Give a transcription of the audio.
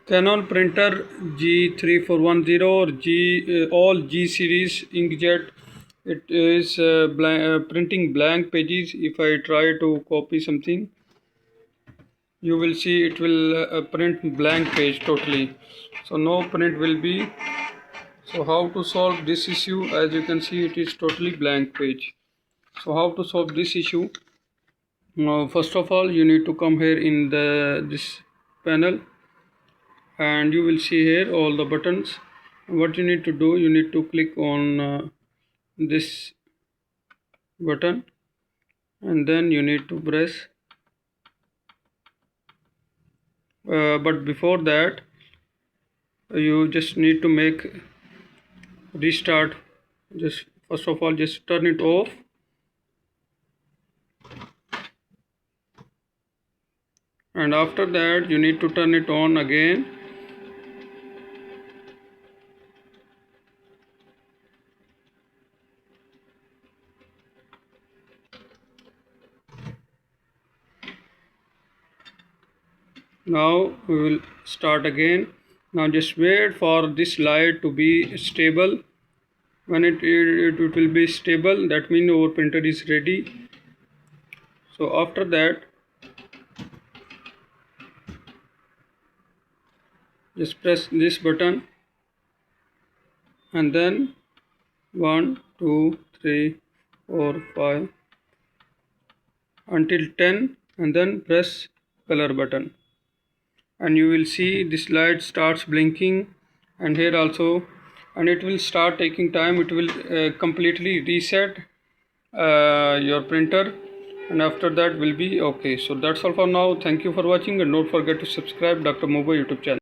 Canon printer G3410 or all G series inkjet. It is printing blank pages. If I try to copy something, you will see it will print blank page totally. So no print will be. So how to solve this issue? As you can see, it is totally blank page. So how to solve this issue? Now, first of all, you need to come here in this panel, and you will see here all the buttons. What you need to do, you need to click on this button, and then you need to press. But before that, you just need to make restart. Just first of all, just turn it off, and after that you need to turn it on again. Now we will start again. Now just wait for this light to be stable. When it will be stable, that means our printer is ready. So after that, just press this button, and then 1 2 3 4 5 until 10, and then press color button, and you will see this light starts blinking, and here also, and it will start taking time. It will completely reset your printer, and after that will be okay. So that's all for now. Thank you for watching, and don't forget to subscribe Dr. Mobo YouTube channel.